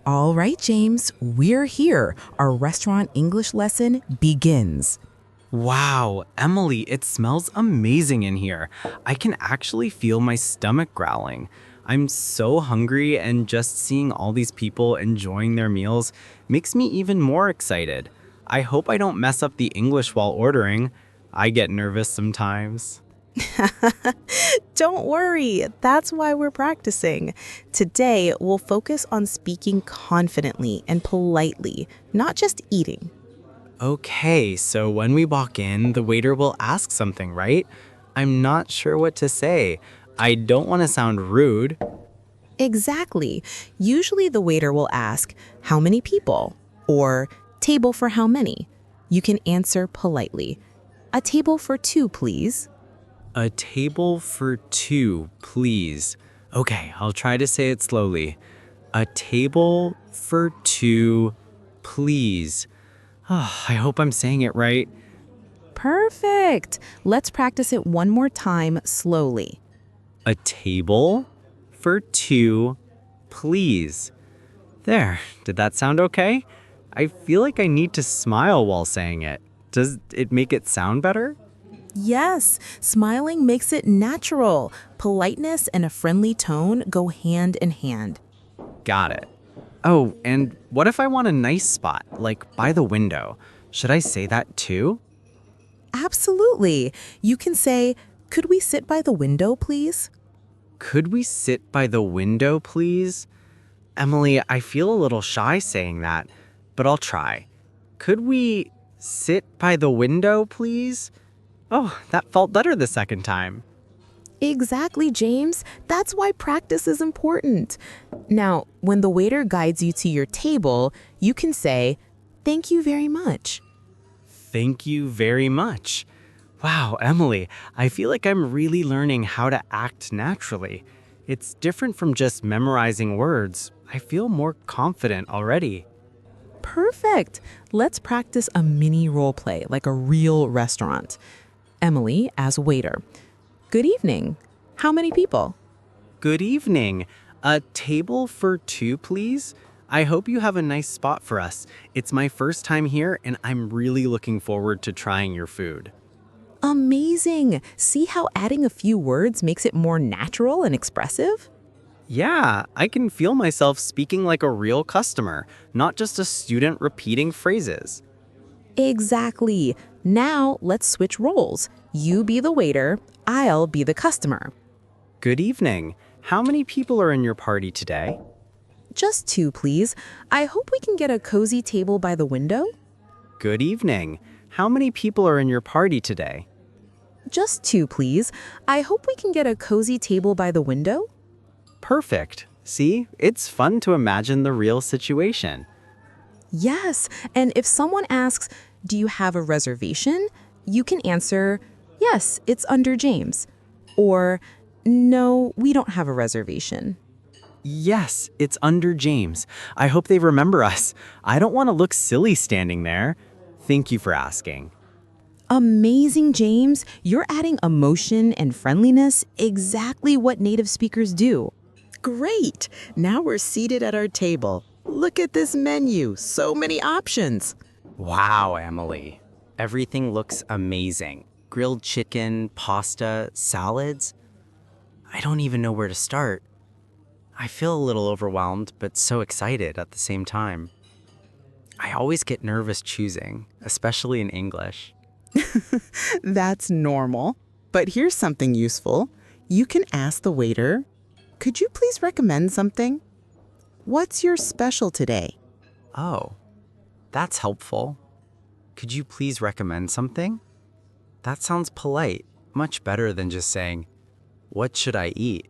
All right, James, we're here. Our restaurant English lesson begins. Wow, Emily, it smells amazing in here. I can actually feel my stomach growling. I'm so hungry, and just seeing all these people enjoying their meals makes me even more excited. I hope I don't mess up the English while ordering. I get nervous sometimes. Don't worry, that's why we're practicing. Today, we'll focus on speaking confidently and politely, not just eating. Okay, so when we walk in, the waiter will ask something, right? I'm not sure what to say. I don't want to sound rude. Exactly. Usually, the waiter will ask, "How many people?" or "Table for how many?" You can answer politely. "A table for two, please." A table for two, please. Okay, I'll try to say it slowly. A table for two, please. I hope I'm saying it right. Perfect. Let's practice it one more time slowly. A table for two, please. There, did that sound okay? I feel like I need to smile while saying it. Does it make it sound better? Yes, smiling makes it natural. Politeness and a friendly tone go hand in hand. Got it. Oh, and what if I want a nice spot, like by the window? Should I say that too? Absolutely. You can say, "Could we sit by the window, please?" Could we sit by the window, please? Emily, I feel a little shy saying that, but I'll try. Could we sit by the window, please? Oh, that felt better the second time. Exactly, James. That's why practice is important. Now, when the waiter guides you to your table, you can say, "Thank you very much." Thank you very much. Wow, Emily, I feel like I'm really learning how to act naturally. It's different from just memorizing words. I feel more confident already. Perfect. Let's practice a mini role play like a real restaurant. Emily as waiter. "Good evening. How many people?" Good evening. A table for two, please? I hope you have a nice spot for us. It's my first time here, and I'm really looking forward to trying your food. Amazing. See how adding a few words makes it more natural and expressive? Yeah, I can feel myself speaking like a real customer, not just a student repeating phrases. Exactly. Now let's switch roles. You be the waiter, I'll be the customer. Good evening. How many people are in your party today? Just two, please. I hope we can get a cozy table by the window. Good evening. How many people are in your party today? Just two, please. I hope we can get a cozy table by the window. Perfect. See, it's fun to imagine the real situation. Yes, and if someone asks, "Do you have a reservation?" you can answer, "Yes, it's under James." Or, "No, we don't have a reservation." Yes, it's under James. I hope they remember us. I don't want to look silly standing there. Thank you for asking. Amazing, James. You're adding emotion and friendliness, exactly what native speakers do. Great! Now we're seated at our table. Look at this menu, so many options. Wow, Emily. Everything looks amazing. Grilled chicken, pasta, salads. I don't even know where to start. I feel a little overwhelmed, but so excited at the same time. I always get nervous choosing, especially in English. That's normal. But here's something useful. You can ask the waiter, "Could you please recommend something? What's your special today?" Oh, that's helpful. Could you please recommend something? That sounds polite, much better than just saying, "What should I eat?"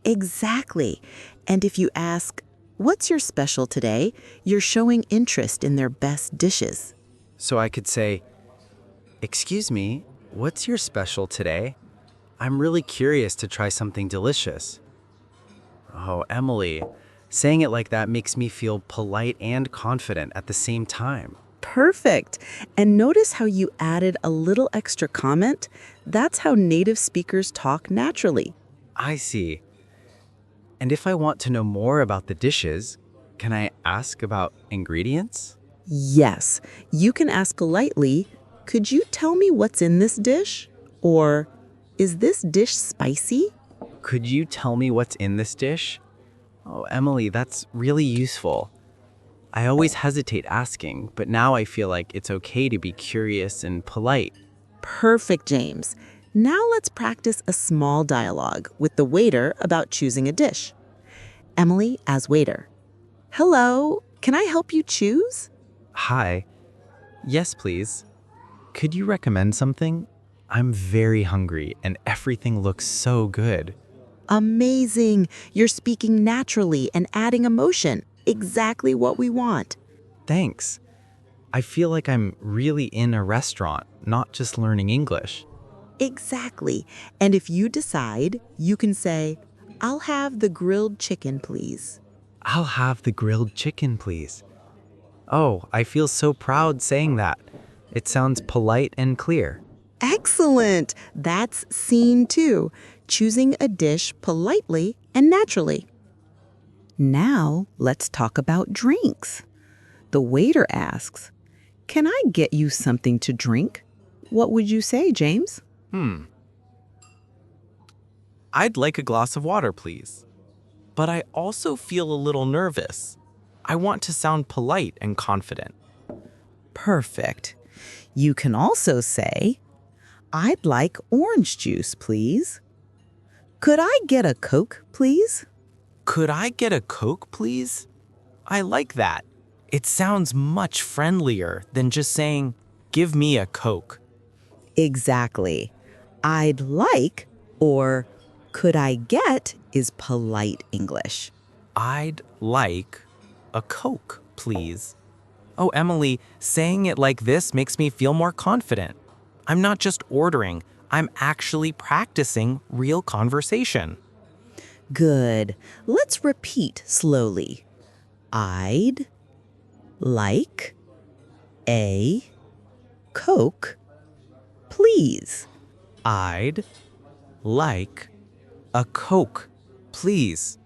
Exactly. And if you ask, "What's your special today?" you're showing interest in their best dishes. So I could say, "Excuse me, what's your special today? I'm really curious to try something delicious." Oh, Emily, saying it like that makes me feel polite and confident at the same time. Perfect. And notice how you added a little extra comment? That's how native speakers talk naturally. I see. And if I want to know more about the dishes, Can I ask about ingredients? Yes, you can ask politely, could you tell me what's in this dish? Or, is this dish spicy? Could you tell me what's in this dish? Oh, Emily, that's really useful. I always hesitate asking, but now I feel like it's okay to be curious and polite. Perfect, James. Now let's practice a small dialogue with the waiter about choosing a dish. Emily as waiter. Hello, can I help you choose? Hi. Yes, please. Could you recommend something? I'm very hungry and everything looks so good. Amazing. You're speaking naturally and adding emotion. Exactly what we want. Thanks. I feel like I'm really in a restaurant, not just learning English. Exactly. And if you decide, you can say, I'll have the grilled chicken, please. I'll have the grilled chicken, please. Oh, I feel so proud saying that. It sounds polite and clear. Excellent. That's scene 2, choosing a dish politely and naturally. Now, let's talk about drinks. The waiter asks, can I get you something to drink? What would you say, James? I'd like a glass of water, please. But I also feel a little nervous. I want to sound polite and confident. Perfect. You can also say, I'd like orange juice, please. Could I get a Coke, please? Could I get a Coke, please? I like that. It sounds much friendlier than just saying, give me a Coke. Exactly. I'd like or could I get is polite English. I'd like a Coke, please. Oh, Emily, saying it like this makes me feel more confident. I'm not just ordering, I'm actually practicing real conversation. Good. Let's repeat slowly. I'd like a Coke, please. I'd like a Coke, please.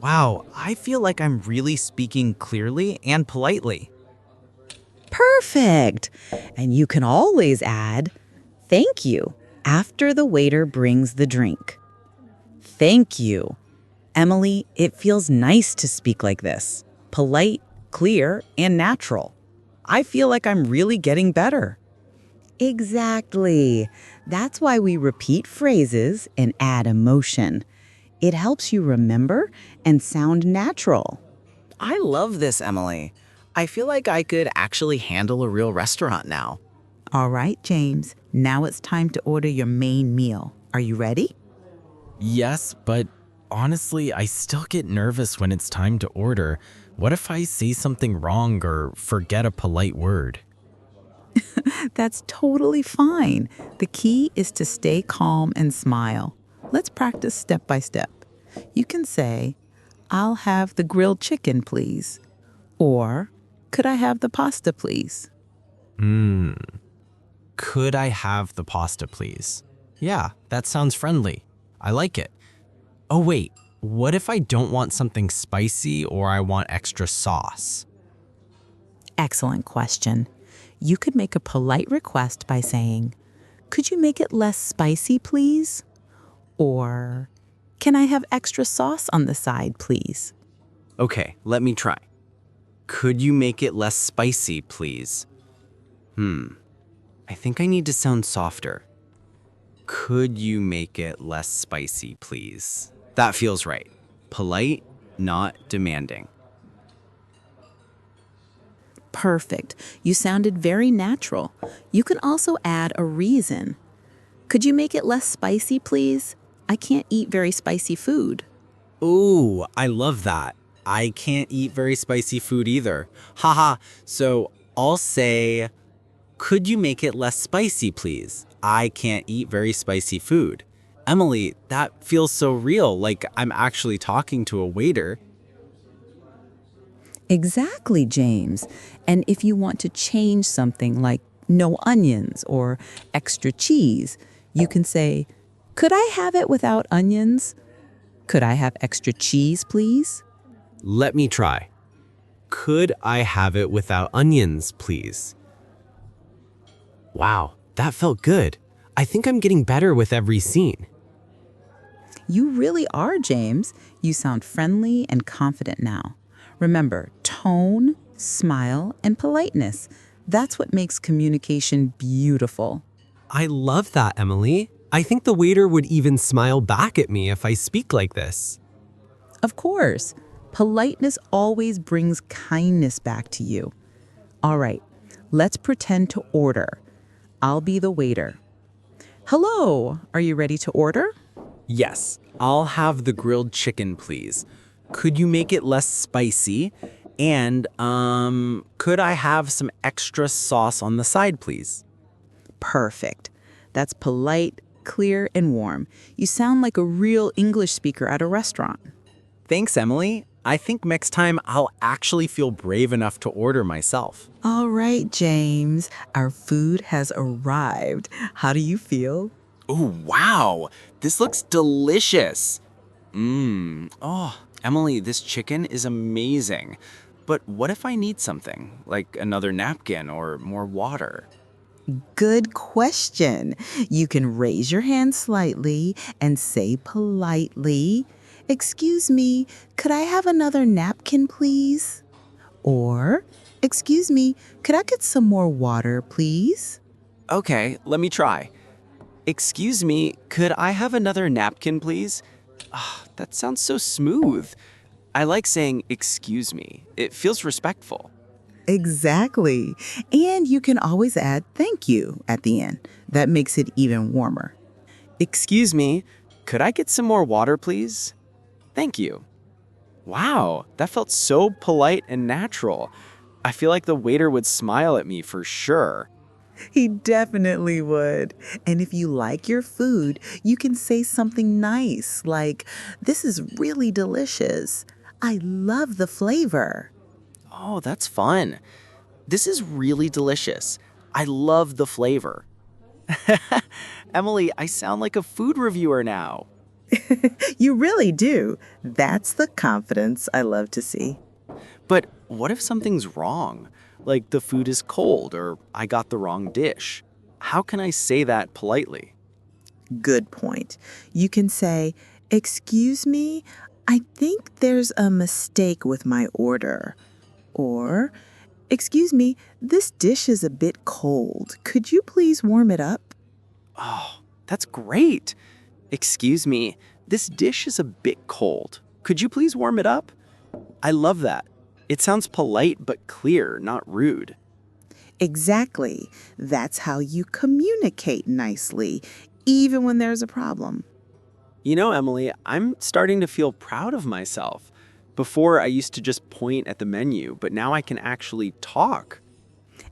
Wow, I feel like I'm really speaking clearly and politely. Perfect. And you can always add, thank you, after the waiter brings the drink. Thank you. Emily, it feels nice to speak like this. Polite, clear, and natural. I feel like I'm really getting better. Exactly. That's why we repeat phrases and add emotion. It helps you remember and sound natural. I love this, Emily. I feel like I could actually handle a real restaurant now. All right, James. Now it's time to order your main meal. Are you ready? Yes, but honestly, I still get nervous when it's time to order. What if I say something wrong or forget a polite word? That's totally fine. The key is to stay calm and smile. Let's practice step by step. You can say, I'll have the grilled chicken, please. Or, could I have the pasta, please? Could I have the pasta, please? Yeah, that sounds friendly. I like it. Oh, wait. What if I don't want something spicy or I want extra sauce? Excellent question. You could make a polite request by saying, could you make it less spicy, please? Or, can I have extra sauce on the side, please? Okay, let me try. Could you make it less spicy, please? I think I need to sound softer. Could you make it less spicy, please? That feels right. Polite, not demanding. Perfect. You sounded very natural. You can also add a reason. Could you make it less spicy, please? I can't eat very spicy food. Ooh, I love that. I can't eat very spicy food either. Haha, so I'll say, could you make it less spicy, please? I can't eat very spicy food. Emily, that feels so real, like I'm actually talking to a waiter. Exactly, James. And if you want to change something like no onions or extra cheese, you can say, could I have it without onions? Could I have extra cheese, please? Let me try. Could I have it without onions, please? Wow, that felt good. I think I'm getting better with every scene. You really are, James. You sound friendly and confident now. Remember, tone, smile, and politeness. That's what makes communication beautiful. I love that, Emily. I think the waiter would even smile back at me if I speak like this. Of course, politeness always brings kindness back to you. All right, let's pretend to order. I'll be the waiter. Hello, are you ready to order? Yes, I'll have the grilled chicken, please. Could you make it less spicy? And, could I have some extra sauce on the side, please? Perfect. That's polite, clear, and warm. You sound like a real English speaker at a restaurant. Thanks, Emily. I think next time I'll actually feel brave enough to order myself. All right, James, our food has arrived. How do you feel? Oh, wow. This looks delicious. Oh, Emily, this chicken is amazing. But what if I need something, like another napkin or more water? Good question. You can raise your hand slightly and say politely, "Excuse me, could I have another napkin, please?" Or, "Excuse me, could I get some more water, please?" Okay, let me try. Excuse me, could I have another napkin, please? Ah, that sounds so smooth. I like saying excuse me. It feels respectful. Exactly. And you can always add thank you at the end. That makes it even warmer. Excuse me, could I get some more water, please? Thank you. Wow, that felt so polite and natural. I feel like the waiter would smile at me for sure. He definitely would. And if you like your food, you can say something nice like, "This is really delicious. I love the flavor." Oh, that's fun. This is really delicious. I love the flavor. Emily, I sound like a food reviewer now. You really do. That's the confidence I love to see. But what if something's wrong? Like the food is cold or I got the wrong dish. How can I say that politely? Good point. You can say, "Excuse me, I think there's a mistake with my order." Or, "Excuse me, this dish is a bit cold. Could you please warm it up?" Oh, that's great. Excuse me, this dish is a bit cold. Could you please warm it up? I love that. It sounds polite but clear, not rude. Exactly. That's how you communicate nicely, even when there's a problem. You know, Emily, I'm starting to feel proud of myself. Before, I used to just point at the menu, but now I can actually talk.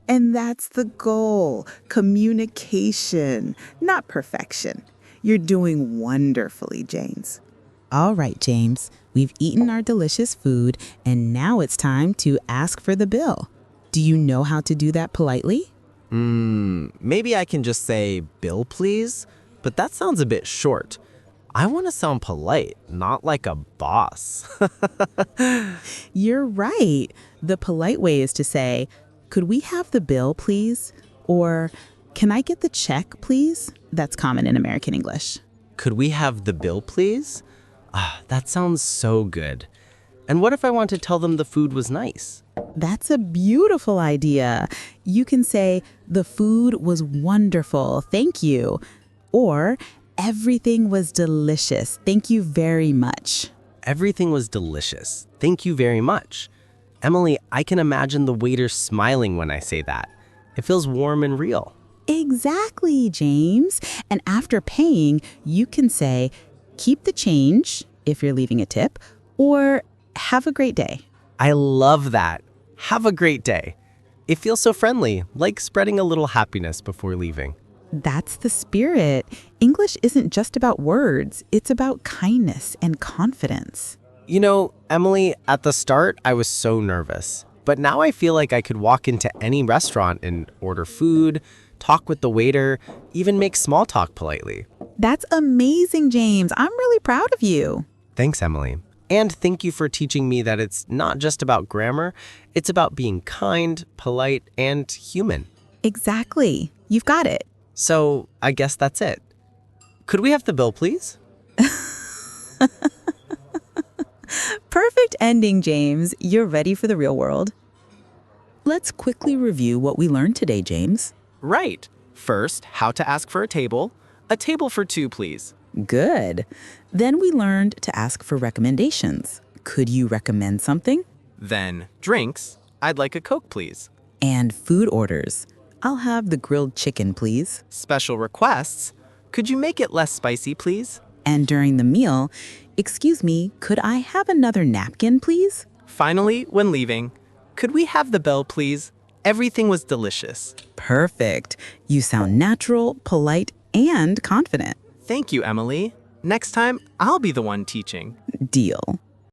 And that's the goal, communication, not perfection. You're doing wonderfully, James. All right, James, we've eaten our delicious food, and now it's time to ask for the bill. Do you know how to do that politely? Maybe I can just say, "Bill, please?" But that sounds a bit short. I want to sound polite, not like a boss. You're right. The polite way is to say, "Could we have the bill, please?" Or, "Can I get the check, please?" That's common in American English. Could we have the bill, please? Ah, that sounds so good. And what if I want to tell them the food was nice? That's a beautiful idea. You can say, "The food was wonderful, thank you." Or, "Everything was delicious, thank you very much." Everything was delicious. Thank you very much. Emily, I can imagine the waiter smiling when I say that. It feels warm and real. Exactly, James. And after paying, you can say, "Keep the change," if you're leaving a tip, or "Have a great day." I love that. Have a great day. It feels so friendly, like spreading a little happiness before leaving. That's the spirit. English isn't just about words, it's about kindness and confidence. You know, Emily, at the start, I was so nervous. But now I feel like I could walk into any restaurant and order food, talk with the waiter, even make small talk politely. That's amazing, James. I'm really proud of you. Thanks, Emily. And thank you for teaching me that it's not just about grammar, it's about being kind, polite, and human. Exactly. You've got it. So I guess that's it. Could we have the bill, please? Perfect ending, James. You're ready for the real world. Let's quickly review what we learned today, James. Right. First, how to ask for a table. A table for two, please. Good. Then we learned to ask for recommendations. Could you recommend something? Then, drinks. I'd like a Coke, please. And food orders. I'll have the grilled chicken, please. Special requests. Could you make it less spicy, please? And during the meal, excuse me, could I have another napkin, please? Finally, when leaving, could we have the bell, please? Everything was delicious. Perfect. You sound natural, polite, and confident. Thank you, Emily. Next time, I'll be the one teaching. Deal.